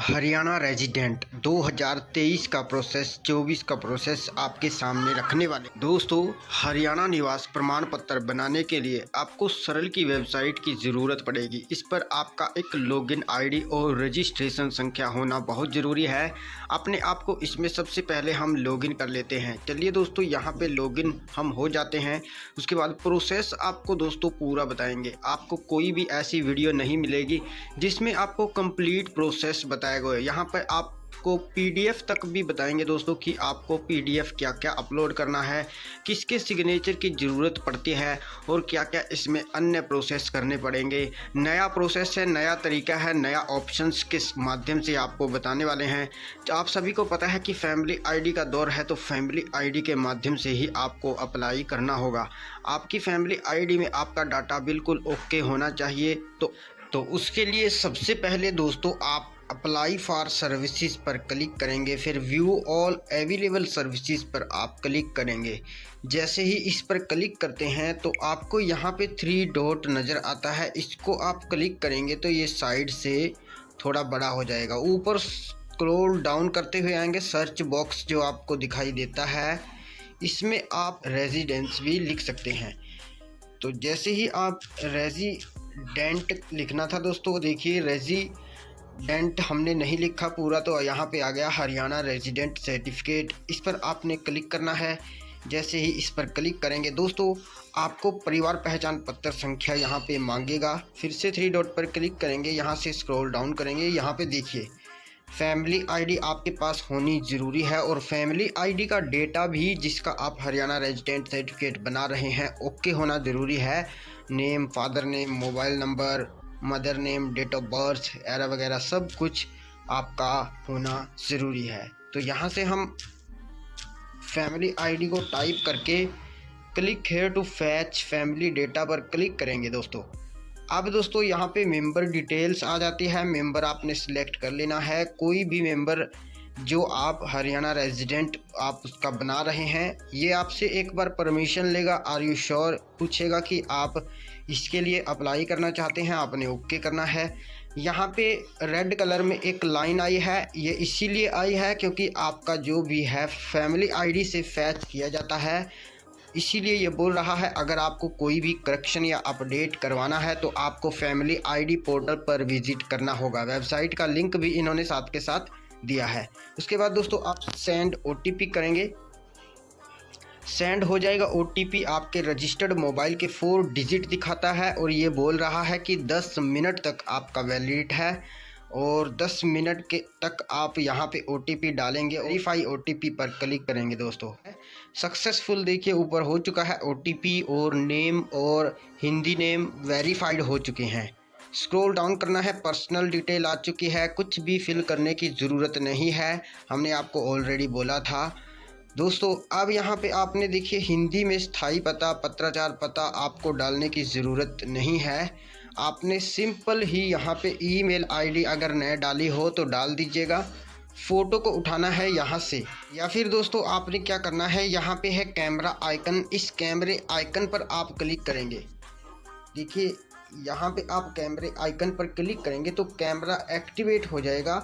Haryana resident 2023 का process 24 का process आपके सामने रखने वाले दोस्तों। हरियाणा निवास प्रमाण पत्र बनाने के लिए आपको सरल की वेबसाइट की ज़रूरत पड़ेगी। इस पर आपका एक लॉगिन आईडी और रजिस्ट्रेशन संख्या होना बहुत ज़रूरी है। अपने आप को इसमें सबसे पहले हम लॉगिन कर लेते हैं। चलिए दोस्तों, यहाँ पे लॉगिन हम हो जाते हैं। उसके बाद प्रोसेस आपको दोस्तों पूरा बताएंगे। आपको कोई भी ऐसी वीडियो नहीं मिलेगी जिसमें आपको कंप्लीट प्रोसेस बताएगा। यहाँ पर आपको पीडीएफ तक भी बताएंगे दोस्तों कि आपको पीडीएफ क्या क्या अपलोड करना है, किसके सिग्नेचर की ज़रूरत पड़ती है और क्या क्या इसमें अन्य प्रोसेस करने पड़ेंगे। नया प्रोसेस है, नया तरीका है, नया ऑप्शंस के माध्यम से आपको बताने वाले हैं। तो आप सभी को पता है कि फैमिली आईडी का दौर है, तो फैमिली आईडी के माध्यम से ही आपको अप्लाई करना होगा। आपकी फैमिली आईडी में आपका डाटा बिल्कुल ओके होना चाहिए। तो उसके लिए सबसे पहले दोस्तों आप अप्लाई फॉर सर्विसेज पर क्लिक करेंगे, फिर व्यू ऑल अवेलेबल सर्विसेज पर आप क्लिक करेंगे। जैसे ही इस पर क्लिक करते हैं तो आपको यहाँ पे 3 डॉट नज़र आता है, इसको आप क्लिक करेंगे तो ये साइड से थोड़ा बड़ा हो जाएगा। ऊपर स्क्रॉल डाउन करते हुए आएंगे, सर्च बॉक्स जो आपको दिखाई देता है इसमें आप रेजिडेंस भी लिख सकते हैं। तो जैसे ही आप रेजिडेंट लिखना था दोस्तों, देखिए रेजिडेंट हमने नहीं लिखा पूरा, तो यहाँ पे आ गया हरियाणा रेजिडेंट सर्टिफिकेट। इस पर आपने क्लिक करना है। जैसे ही इस पर क्लिक करेंगे दोस्तों, आपको परिवार पहचान पत्र संख्या यहाँ पे मांगेगा। फिर से 3 डॉट पर क्लिक करेंगे, यहाँ से स्क्रॉल डाउन करेंगे। यहाँ पे देखिए फैमिली आईडी आपके पास होनी ज़रूरी है और फैमिली आईडी का डेटा भी जिसका आप हरियाणा रेजिडेंट सर्टिफिकेट बना रहे हैं ओके होना ज़रूरी है। Name, father name, mobile number, mother name, date of birth एरा वगैरह सब कुछ आपका होना ज़रूरी है। तो यहाँ से हम फैमिली आईडी को टाइप करके click here to fetch family data पर क्लिक करेंगे दोस्तों। अब दोस्तों यहाँ पे मेंबर डिटेल्स आ जाती है। मेंबर आपने सिलेक्ट कर लेना है। कोई भी मेंबर जो आप हरियाणा रेजिडेंट आप उसका बना रहे हैं, ये आपसे एक बार परमिशन लेगा, आर यू श्योर पूछेगा कि आप इसके लिए अप्लाई करना चाहते हैं, आपने ओके करना है। यहाँ पे रेड कलर में एक लाइन आई है, ये इसीलिए आई है क्योंकि आपका जो भी है फैमिली आईडी से फैच किया जाता है, इसीलिए ये बोल रहा है। अगर आपको कोई भी करेक्शन या अपडेट करवाना है तो आपको फैमिली आईडी पोर्टल पर विजिट करना होगा। वेबसाइट का लिंक भी इन्होंने साथ के साथ दिया है। उसके बाद दोस्तों आप सेंड ओटीपी करेंगे, सेंड हो जाएगा ओटीपी। आपके रजिस्टर्ड मोबाइल के 4 डिजिट दिखाता है और ये बोल रहा है कि 10 मिनट तक आपका वैलिड है और 10 मिनट के तक आप यहाँ पे ओटीपी डालेंगे। वेरीफाई ओटीपी पर क्लिक करेंगे दोस्तों। सक्सेसफुल देखिए ऊपर हो चुका है ओटीपी और नेम और हिंदी नेम वेरीफाइड हो चुके हैं। स्क्रॉल डाउन करना है, पर्सनल डिटेल आ चुकी है, कुछ भी फिल करने की ज़रूरत नहीं है, हमने आपको ऑलरेडी बोला था दोस्तों। अब यहाँ पे आपने देखिए हिंदी में स्थायी पता, पत्राचार पता आपको डालने की ज़रूरत नहीं है। आपने सिंपल ही यहाँ पे ईमेल आईडी अगर नए डाली हो तो डाल दीजिएगा। फ़ोटो को उठाना है यहाँ से, या फिर दोस्तों आपने क्या करना है, यहाँ पे है कैमरा आइकन, इस कैमरे आइकन पर आप क्लिक करेंगे। देखिए यहाँ पे आप कैमरे आइकन पर क्लिक करेंगे तो कैमरा एक्टिवेट हो जाएगा।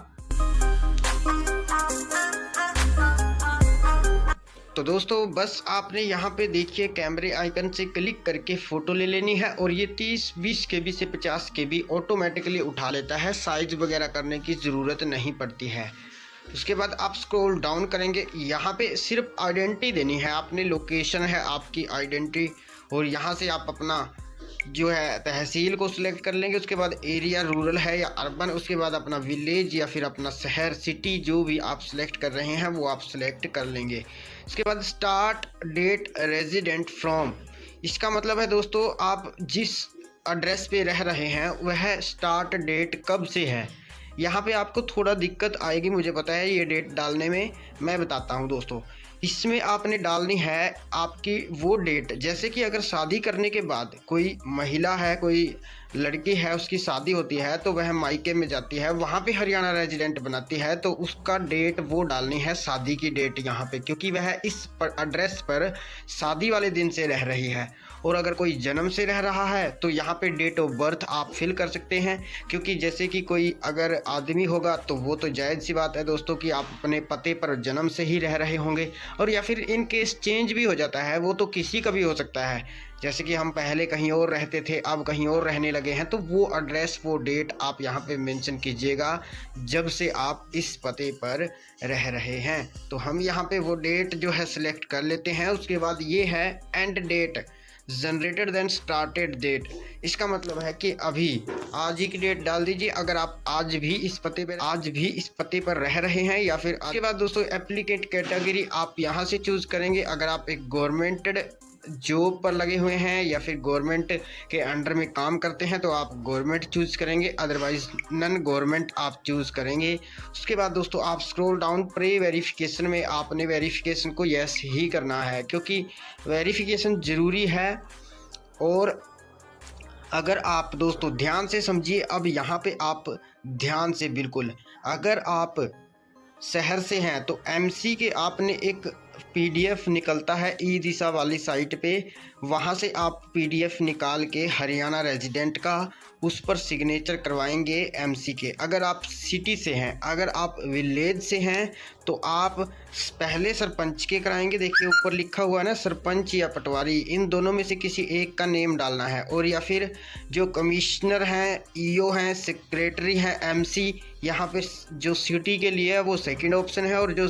तो दोस्तों बस आपने यहाँ पे देखिए कैमरे आइकन से क्लिक करके फ़ोटो ले लेनी है और ये 30-20 KB से 50 KB ऑटोमेटिकली उठा लेता है, साइज़ वगैरह करने की ज़रूरत नहीं पड़ती है। उसके बाद आप स्क्रॉल डाउन करेंगे, यहाँ पे सिर्फ आइडेंटिटी देनी है आपने, लोकेशन है आपकी आइडेंटिटी और यहाँ से आप अपना जो है तहसील को सिलेक्ट कर लेंगे। उसके बाद एरिया रूरल है या अर्बन, उसके बाद अपना विलेज या फिर अपना शहर सिटी जो भी आप सिलेक्ट कर रहे हैं वो आप सिलेक्ट कर लेंगे। इसके बाद स्टार्ट डेट रेजिडेंट फ्रॉम, इसका मतलब है दोस्तों आप जिस एड्रेस पे रह रहे हैं वह स्टार्ट डेट कब से है। यहाँ पे आपको थोड़ा दिक्कत आएगी, मुझे पता है ये डेट डालने में, मैं बताता हूँ दोस्तों। इसमें आपने डालनी है आपकी वो डेट, जैसे कि अगर शादी करने के बाद कोई महिला है, कोई लड़की है, उसकी शादी होती है तो वह मायके में जाती है, वहाँ पे हरियाणा रेजिडेंट बनाती है, तो उसका डेट वो डालनी है, शादी की डेट यहाँ पे, क्योंकि वह इस एड्रेस पर शादी वाले दिन से रह रही है। और अगर कोई जन्म से रह रहा है तो यहाँ पे डेट ऑफ बर्थ आप फिल कर सकते हैं, क्योंकि जैसे कि कोई अगर आदमी होगा तो वो तो जायज़ सी बात है दोस्तों कि आप अपने पते पर जन्म से ही रह रहे होंगे, और या फिर इन केस चेंज भी हो जाता है, वो तो किसी का भी हो सकता है। जैसे कि हम पहले कहीं और रहते थे, अब कहीं और रहने लगे हैं, तो वो एड्रेस, वो डेट आप यहाँ पे मेंशन कीजिएगा जब से आप इस पते पर रह रहे हैं। तो हम यहाँ पे वो डेट जो है सिलेक्ट कर लेते हैं। उसके बाद ये है end date generated then started date. इसका मतलब है कि अभी आज ही की डेट डाल दीजिए अगर आप आज भी इस पते पर रह रहे हैं, या फिर उसके बाद दोस्तों एप्लीकेंट कैटेगरी आप यहाँ से चूज़ करेंगे। अगर आप एक गवर्नमेंटेड जॉब पर लगे हुए हैं या फिर गवर्नमेंट के अंडर में काम करते हैं तो आप गवर्नमेंट चूज़ करेंगे, अदरवाइज नन गवर्नमेंट आप चूज़ करेंगे। उसके बाद दोस्तों आप स्क्रॉल डाउन प्री वेरिफिकेशन में आपने वेरिफिकेशन को यस ही करना है, क्योंकि वेरिफिकेशन ज़रूरी है। और अगर आप दोस्तों ध्यान से समझिए, अब यहाँ पे आप ध्यान से बिल्कुल, अगर आप शहर से हैं तो एमसी के आपने एक पीडीएफ निकलता है ई दिशा वाली साइट पे, वहाँ से आप पीडीएफ निकाल के हरियाणा रेजिडेंट का उस पर सिग्नेचर करवाएंगे एमसी के। अगर आप सिटी से हैं, अगर आप विलेज से हैं तो आप पहले सरपंच के कराएंगे। देखिए ऊपर लिखा हुआ है ना, सरपंच या पटवारी, इन दोनों में से किसी एक का नेम डालना है। और या फिर जो कमिश्नर हैं, ईओ हैं, सेक्रेटरी हैं, एमसी, यहाँ पे जो सिटी के लिए है वो सेकंड ऑप्शन है और जो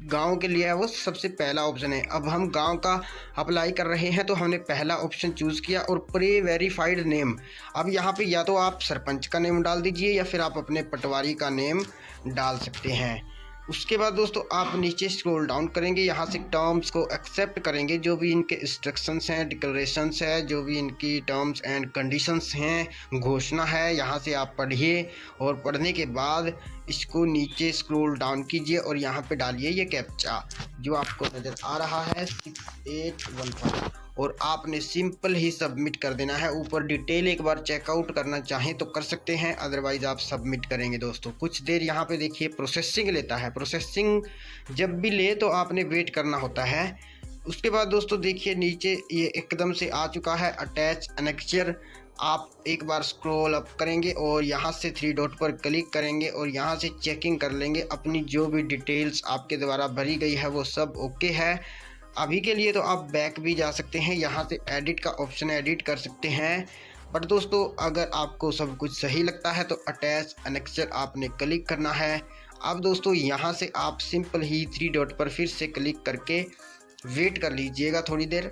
गांव के लिए है वो सबसे पहला ऑप्शन है। अब हम गांव का अप्लाई कर रहे हैं तो हमने पहला ऑप्शन चूज़ किया। और प्री वेरीफाइड नेम, अब यहाँ पे या तो आप सरपंच का नेम डाल दीजिए या फिर आप अपने पटवारी का नेम डाल सकते हैं। उसके बाद दोस्तों आप नीचे स्क्रॉल डाउन करेंगे, यहाँ से टर्म्स को एक्सेप्ट करेंगे, जो भी इनके इंस्ट्रक्शंस हैं, डिक्लेरेशंस है, जो भी इनकी टर्म्स एंड कंडीशंस हैं, घोषणा है, यहाँ से आप पढ़िए। और पढ़ने के बाद इसको नीचे स्क्रॉल डाउन कीजिए और यहाँ पे डालिए ये कैप्चा जो आपको नज़र आ रहा है 6815, और आपने सिंपल ही सबमिट कर देना है। ऊपर डिटेल एक बार चेकआउट करना चाहें तो कर सकते हैं, अदरवाइज आप सबमिट करेंगे। दोस्तों कुछ देर यहाँ पे देखिए प्रोसेसिंग लेता है, प्रोसेसिंग जब भी ले तो आपने वेट करना होता है। उसके बाद दोस्तों देखिए नीचे ये एकदम से आ चुका है अटैच एनेक्चर। आप एक बार स्क्रॉल अप करेंगे और यहाँ से 3 डॉट पर क्लिक करेंगे और यहाँ से चेकिंग कर लेंगे अपनी जो भी डिटेल्स आपके द्वारा भरी गई है वो सब ओके है। अभी के लिए तो आप बैक भी जा सकते हैं, यहाँ से एडिट का ऑप्शन है, एडिट कर सकते हैं। बट दोस्तों अगर आपको सब कुछ सही लगता है तो अटैच एनेक्चर आपने क्लिक करना है। अब दोस्तों यहाँ से आप सिंपल ही 3 डॉट पर फिर से क्लिक करके वेट कर लीजिएगा थोड़ी देर।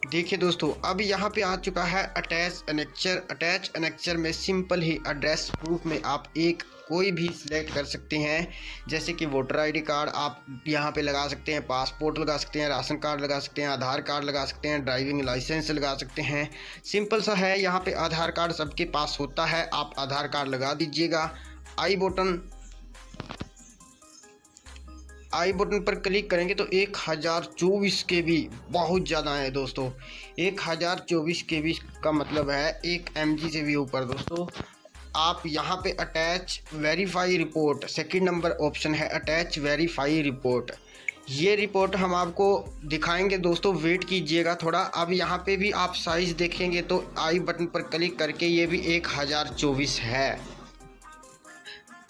देखिए दोस्तों अब यहाँ पे आ चुका है अटैच एनेक्चर। अटैच एनेक्चर में सिंपल ही एड्रेस प्रूफ में आप एक कोई भी सिलेक्ट कर सकते हैं, जैसे कि वोटर आईडी कार्ड आप यहाँ पे लगा सकते हैं, पासपोर्ट लगा सकते हैं, राशन कार्ड लगा सकते हैं, आधार कार्ड लगा सकते हैं, ड्राइविंग लाइसेंस लगा सकते हैं। सिंपल सा है, यहाँ पे आधार कार्ड सबके पास होता है, आप आधार कार्ड लगा दीजिएगा। आई बटन पर क्लिक करेंगे तो 1024 KB बहुत ज़्यादा है दोस्तों। 1024 KB का मतलब है 1 MB से भी ऊपर। दोस्तों आप यहाँ पे attach verify report, second number option है अटैच वेरीफाई रिपोर्ट। ये रिपोर्ट हम आपको दिखाएंगे दोस्तों, वेट कीजिएगा थोड़ा। अब यहाँ पे भी आप साइज़ देखेंगे तो आई बटन पर क्लिक करके ये भी 1024 है।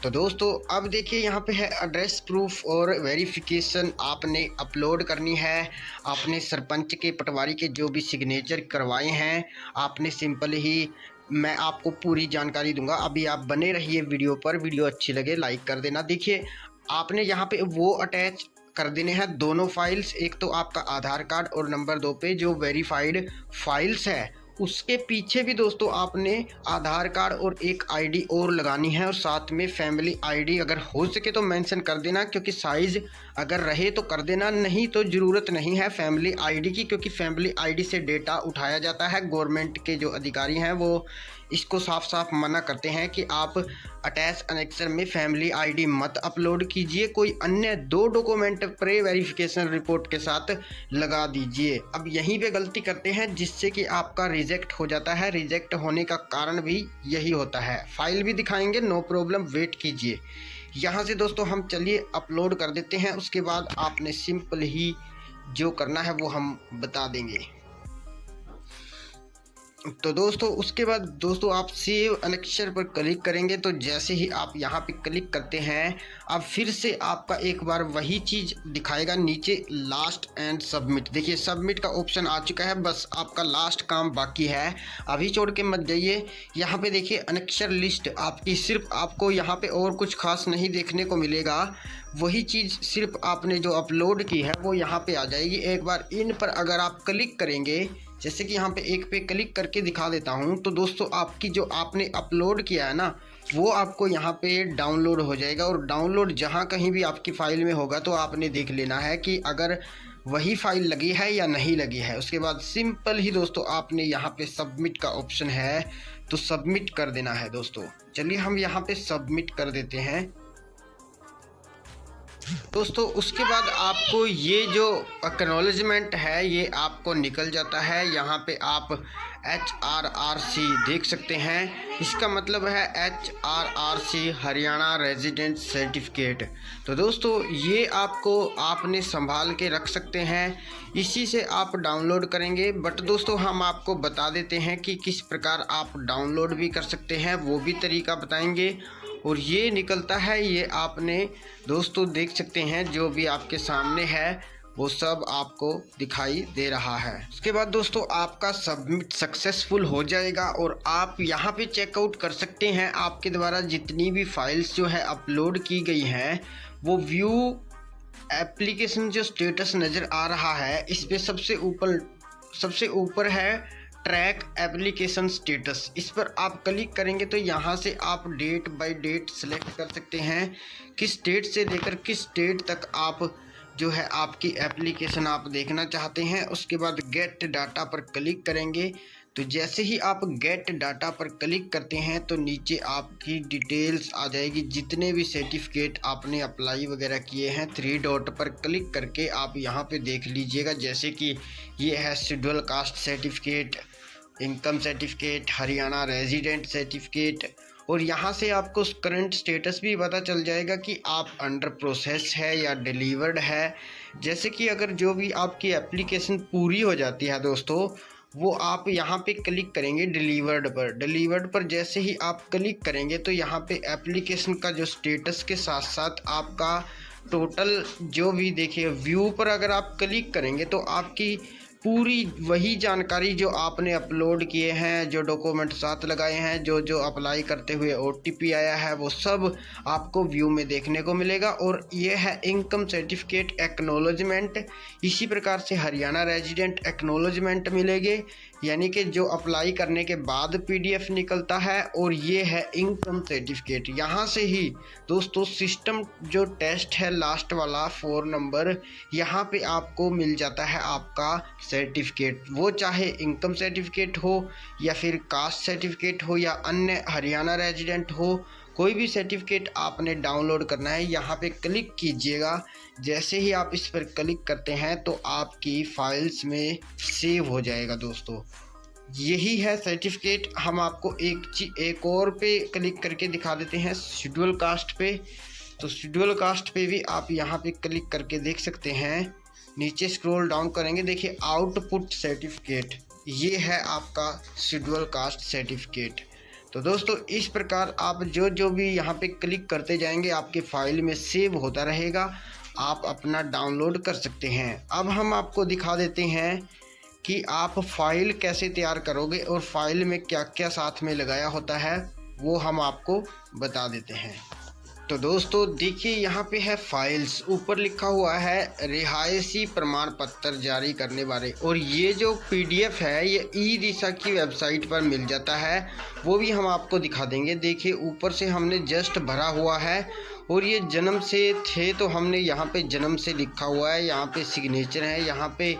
तो दोस्तों अब देखिए यहाँ पे है एड्रेस प्रूफ और वेरिफिकेशन आपने अपलोड करनी है। आपने सरपंच के, पटवारी के जो भी सिग्नेचर करवाए हैं आपने सिंपल ही, मैं आपको पूरी जानकारी दूंगा, अभी आप बने रहिए वीडियो पर। वीडियो अच्छी लगे लाइक कर देना। देखिए आपने यहाँ पे वो अटैच कर देने हैं दोनों फाइल्स, एक तो आपका आधार कार्ड और नंबर 2 पे जो वेरीफाइड फाइल्स है उसके पीछे भी दोस्तों आपने आधार कार्ड और एक आईडी और लगानी है, और साथ में फैमिली आईडी अगर हो सके तो मेंशन कर देना, क्योंकि साइज़ अगर रहे तो कर देना, नहीं तो ज़रूरत नहीं है फैमिली आईडी की, क्योंकि फैमिली आईडी से डेटा उठाया जाता है। गवर्नमेंट के जो अधिकारी हैं वो इसको साफ साफ मना करते हैं कि आप अटैच एनेक्चर में फैमिली आईडी मत अपलोड कीजिए, कोई अन्य 2 डॉक्यूमेंट प्री वेरिफिकेशन रिपोर्ट के साथ लगा दीजिए। अब यहीं पे गलती करते हैं जिससे कि आपका रिजेक्ट हो जाता है। रिजेक्ट होने का कारण भी यही होता है। फाइल भी दिखाएंगे, नो प्रॉब्लम, वेट कीजिए। यहाँ से दोस्तों हम चलिए अपलोड कर देते हैं, उसके बाद आपने सिंपल ही जो करना है वो हम बता देंगे। तो दोस्तों उसके बाद दोस्तों आप सेव अनेक्शर पर क्लिक करेंगे। तो जैसे ही आप यहाँ पे क्लिक करते हैं, अब फिर से आपका एक बार वही चीज़ दिखाएगा नीचे, लास्ट एंड सबमिट। देखिए सबमिट का ऑप्शन आ चुका है, बस आपका लास्ट काम बाकी है। अभी छोड़ के मत जाइए। यहाँ पे देखिए अनेक्शर लिस्ट आपकी, सिर्फ आपको यहाँ पे और कुछ खास नहीं देखने को मिलेगा। वही चीज़ सिर्फ आपने जो अपलोड की है वो यहाँ पे आ जाएगी। एक बार इन पर अगर आप क्लिक करेंगे, जैसे कि यहाँ पे एक पे क्लिक करके दिखा देता हूँ, तो दोस्तों आपकी जो आपने अपलोड किया है ना, वो आपको यहाँ पे डाउनलोड हो जाएगा। और डाउनलोड जहाँ कहीं भी आपकी फ़ाइल में होगा तो आपने देख लेना है कि अगर वही फाइल लगी है या नहीं लगी है। उसके बाद सिंपल ही दोस्तों आपने यहाँ पे सबमिट का ऑप्शन है, तो सबमिट कर देना है दोस्तों। चलिए हम यहाँ पे सबमिट कर देते हैं दोस्तों। उसके बाद आपको ये जो एक्नॉलेजमेंट है ये आपको निकल जाता है। यहाँ पे आप HRRC देख सकते हैं, इसका मतलब है HRRC हरियाणा रेजिडेंट सर्टिफिकेट। तो दोस्तों ये आपको आपने संभाल के रख सकते हैं, इसी से आप डाउनलोड करेंगे। बट दोस्तों हम आपको बता देते हैं कि किस प्रकार आप डाउनलोड भी कर सकते हैं, वो भी तरीका बताएंगे। और ये निकलता है, ये आपने दोस्तों देख सकते हैं जो भी आपके सामने है वो सब आपको दिखाई दे रहा है। उसके बाद दोस्तों आपका सबमिट सक्सेसफुल हो जाएगा और आप यहाँ पे चेकआउट कर सकते हैं आपके द्वारा जितनी भी फाइल्स जो है अपलोड की गई हैं, वो व्यू एप्लीकेशन जो स्टेटस नज़र आ रहा है, इस पे सबसे ऊपर है ट्रैक एप्लीकेशन स्टेटस। इस पर आप क्लिक करेंगे तो यहाँ से आप डेट बाय डेट सेलेक्ट कर सकते हैं, किस डेट से लेकर किस डेट तक आप जो है आपकी एप्लीकेशन आप देखना चाहते हैं। उसके बाद गेट डाटा पर क्लिक करेंगे। तो जैसे ही आप गेट डाटा पर क्लिक करते हैं तो नीचे आपकी डिटेल्स आ जाएगी, जितने भी सर्टिफिकेट आपने अप्लाई वगैरह किए हैं। 3 डॉट पर क्लिक करके आप यहाँ पे देख लीजिएगा, जैसे कि ये है schedule caste certificate, income certificate, Haryana resident certificate. और यहाँ से आपको करंट स्टेटस भी पता चल जाएगा कि आप अंडर प्रोसेस है या डिलीवर्ड है। जैसे कि अगर जो भी आपकी एप्लीकेशन पूरी हो जाती है दोस्तों, वो आप यहाँ पे क्लिक करेंगे डिलीवर्ड पर जैसे ही आप क्लिक करेंगे तो यहाँ पे एप्लीकेशन का जो स्टेटस के साथ साथ आपका टोटल जो भी देखिए व्यू पर अगर आप क्लिक करेंगे तो आपकी पूरी वही जानकारी जो आपने अपलोड किए हैं, जो डॉक्यूमेंट साथ लगाए हैं, जो अप्लाई करते हुए OTP आया है, वो सब आपको व्यू में देखने को मिलेगा। और ये है इनकम सर्टिफिकेट एक्नॉलेजमेंट। इसी प्रकार से हरियाणा रेजिडेंट एक्नॉलेजमेंट मिलेंगे, यानी कि जो अप्लाई करने के बाद PDF निकलता है। और ये है इनकम सर्टिफिकेट। यहाँ से ही दोस्तों सिस्टम जो टेस्ट है लास्ट वाला 4 नंबर, यहाँ पे आपको मिल जाता है आपका सर्टिफिकेट। वो चाहे इनकम सर्टिफिकेट हो या फिर कास्ट सर्टिफिकेट हो या अन्य हरियाणा रेजिडेंट हो, कोई भी सर्टिफिकेट आपने डाउनलोड करना है, यहाँ पे क्लिक कीजिएगा। जैसे ही आप इस पर क्लिक करते हैं तो आपकी फाइल्स में सेव हो जाएगा दोस्तों। यही है सर्टिफिकेट। हम आपको एक और पे क्लिक करके दिखा देते हैं, शेड्यूल कास्ट पे। तो शेड्यूल कास्ट पे भी आप यहाँ पे क्लिक करके देख सकते हैं। नीचे स्क्रॉल डाउन करेंगे, देखिए आउटपुट सर्टिफिकेट, ये है आपका शेड्यूल कास्ट सर्टिफिकेट। तो दोस्तों इस प्रकार आप जो भी यहाँ पे क्लिक करते जाएंगे आपके फाइल में सेव होता रहेगा, आप अपना डाउनलोड कर सकते हैं। अब हम आपको दिखा देते हैं कि आप फाइल कैसे तैयार करोगे और फाइल में क्या क्या साथ में लगाया होता है, वो हम आपको बता देते हैं। तो दोस्तों देखिए यहाँ पे है फाइल्स, ऊपर लिखा हुआ है रिहायशी प्रमाण पत्र जारी करने वाले। और ये जो PDF है ये ई-दिशा की वेबसाइट पर मिल जाता है, वो भी हम आपको दिखा देंगे। देखिए ऊपर से हमने जस्ट भरा हुआ है और ये जन्म से थे तो हमने यहाँ पे जन्म से लिखा हुआ है। यहाँ पे सिग्नेचर है, यहाँ पे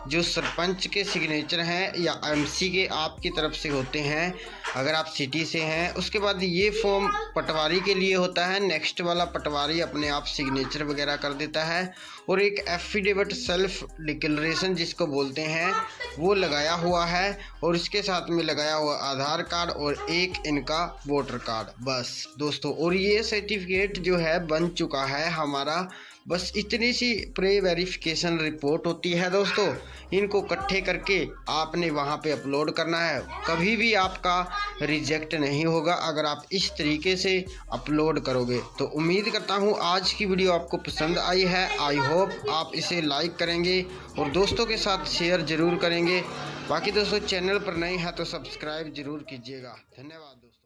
जो सरपंच के सिग्नेचर हैं या MC के आपकी तरफ से होते हैं अगर आप सिटी से हैं। उसके बाद ये फॉर्म पटवारी के लिए होता है, नेक्स्ट वाला पटवारी अपने आप सिग्नेचर वगैरह कर देता है। और एक एफिडेविट सेल्फ डिक्लेरेशन जिसको बोलते हैं वो लगाया हुआ है, और इसके साथ में लगाया हुआ आधार कार्ड और एक इनका वोटर कार्ड, बस दोस्तों। और ये सर्टिफिकेट जो है बन चुका है हमारा बस इतनी सी प्री वेरिफिकेशन रिपोर्ट होती है दोस्तों। इनको इकट्ठे करके आपने वहां पे अपलोड करना है। कभी भी आपका रिजेक्ट नहीं होगा अगर आप इस तरीके से अपलोड करोगे। तो उम्मीद करता हूं आज की वीडियो आपको पसंद आई है। आई होप आप इसे लाइक करेंगे और दोस्तों के साथ शेयर ज़रूर करेंगे। बाकी दोस्तों चैनल पर नए हैं तो सब्सक्राइब ज़रूर कीजिएगा। धन्यवाद दोस्तों।